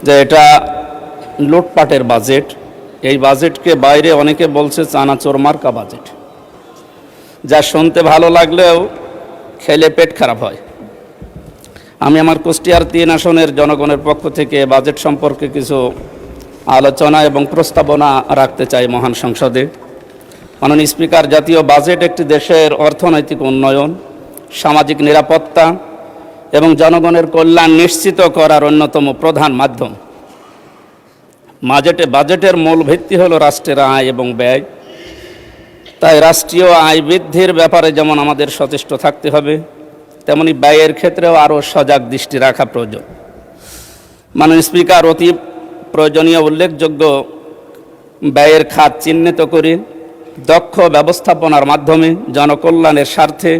যে এটা লুটপাটের বাজেট। এই বাজেটকে বাইরে অনেকে বলছে চানাচোর মার্কা বাজেট, যা শুনতে ভালো লাগলেও খেলে পেট খারাপ হয়। আমি আমার কুষ্টিয়ার 3 আসনের জনগণের পক্ষ থেকে বাজেট সম্পর্কে কিছু আলোচনা এবং প্রস্তাবনা রাখতে চাই মহান সংসদে। মাননীয় স্পিকার, জাতীয় বাজেট একটি দেশের অর্থনৈতিক উন্নয়ন, সামাজিক নিরাপত্তা এবং জনগণের কল্যাণ নিশ্চিত করার অন্যতম প্রধান মাধ্যম। বাজেটের মূল ভিত্তি হলো রাষ্ট্রের আয় এবং ব্যয়। তাই রাষ্ট্রীয় আয় বৃদ্ধির ব্যাপারে যেমন আমাদের সচেষ্ট থাকতে হবে, তেমনি ব্যয়ের ক্ষেত্রেও আরও সজাগ দৃষ্টি রাখা প্রয়োজন। মাননীয় স্পিকার, অতি প্রয়োজনীয় উল্লেখযোগ্য ব্যয়ের খাত চিহ্নিত করে দক্ষ ব্যবস্থাপনার মাধ্যমে জনকল্যাণের স্বার্থে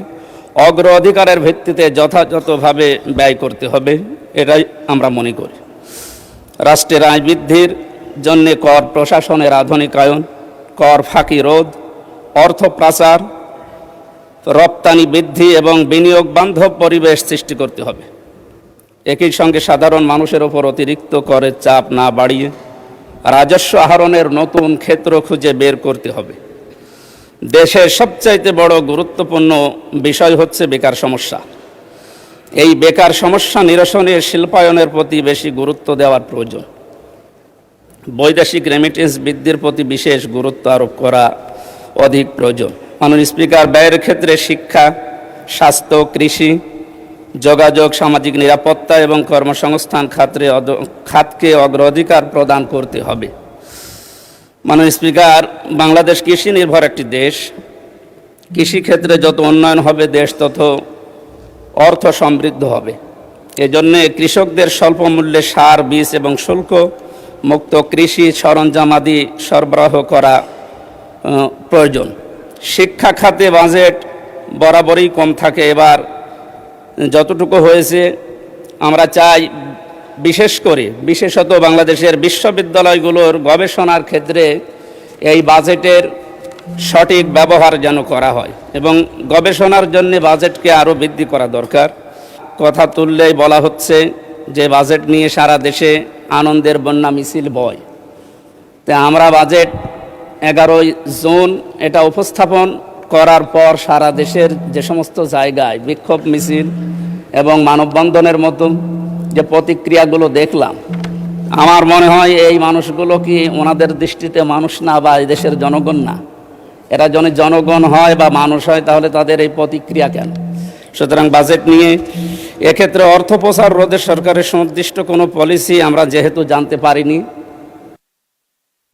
অগ্রাধিকারের ভিত্তিতে যথাযথভাবে ব্যয় করতে হবে, এটাই আমরা মনে করি। রাষ্ট্রের আয় বৃদ্ধির জন্য কর প্রশাসনের আধুনিকায়ন, কর ফাঁকি রোধ, অর্থ পাচার, রপ্তানি বৃদ্ধি এবং বিনিয়োগ বান্ধব পরিবেশ সৃষ্টি করতে হবে। একই সঙ্গে সাধারণ মানুষের ওপর অতিরিক্ত করের চাপ না বাড়িয়ে রাজস্ব আহরণের নতুন ক্ষেত্র খুঁজে বের করতে হবে। দেশের সবচাইতে বড় গুরুত্বপূর্ণ বিষয় হচ্ছে বেকার সমস্যা। এই বেকার সমস্যা নিরসনে শিল্পায়নের প্রতি বেশি গুরুত্ব দেওয়ার প্রয়োজন। বৈদেশিক রেমিটেন্স বৃদ্ধির প্রতি বিশেষ গুরুত্ব আরোপ করা অধিক প্রয়োজন। মাননীয় স্পিকার, ব্যয়ের ক্ষেত্রে শিক্ষা, স্বাস্থ্য, কৃষি, যোগাযোগ, সামাজিক নিরাপত্তা এবং কর্মসংস্থান খাতকে অগ্রাধিকার প্রদান করতে হবে। মাননীয় স্পিকার, বাংলাদেশ কৃষি নির্ভর একটি দেশ। কৃষিক্ষেত্রে যত উন্নয়ন হবে দেশ তত অর্থ সমৃদ্ধ হবে। এজন্য কৃষকদের স্বল্প মূল্যে সার, বীজ এবং শুল্ক মুক্ত কৃষি সরঞ্জামাদি সরবরাহ করা প্রয়োজন। শিক্ষা খাতে বাজেট বরাবরই কম থাকে, এবার যতটুকু হয়েছে আমরা চাই বিশেষত বাংলাদেশের বিশ্ববিদ্যালয়গুলোর গবেষণার ক্ষেত্রে এই বাজেটের সঠিক ব্যবহার যেন করা হয় এবং গবেষণার জন্য বাজেটকে আরও বৃদ্ধি করা দরকার। কথা তুললেই বলা হচ্ছে যে বাজেট নিয়ে সারা দেশে আনন্দের বন্যা মিছিল বয়। তাই আমরা বাজেট 11ই জুন এটা উপস্থাপন করার পর সারা দেশের যে সমস্ত জায়গায় বিক্ষোভ মিছিল এবং মানববন্ধনের মতো যে প্রতিক্রিয়াগুলো দেখলাম, আমার মনে হয় এই মানুষগুলো কি ওনাদের দৃষ্টিতে মানুষ না বা এই দেশের জনগণ না? এরা যদি জনগণ হয় বা মানুষ হয় তাহলে তাদের এই প্রতিক্রিয়া কেন? সুতরাং বাজেট নিয়ে এক্ষেত্রে অর্থ প্রচার রোধে সরকারের সুনির্দিষ্ট কোনো পলিসি আমরা যেহেতু জানতে পারিনি,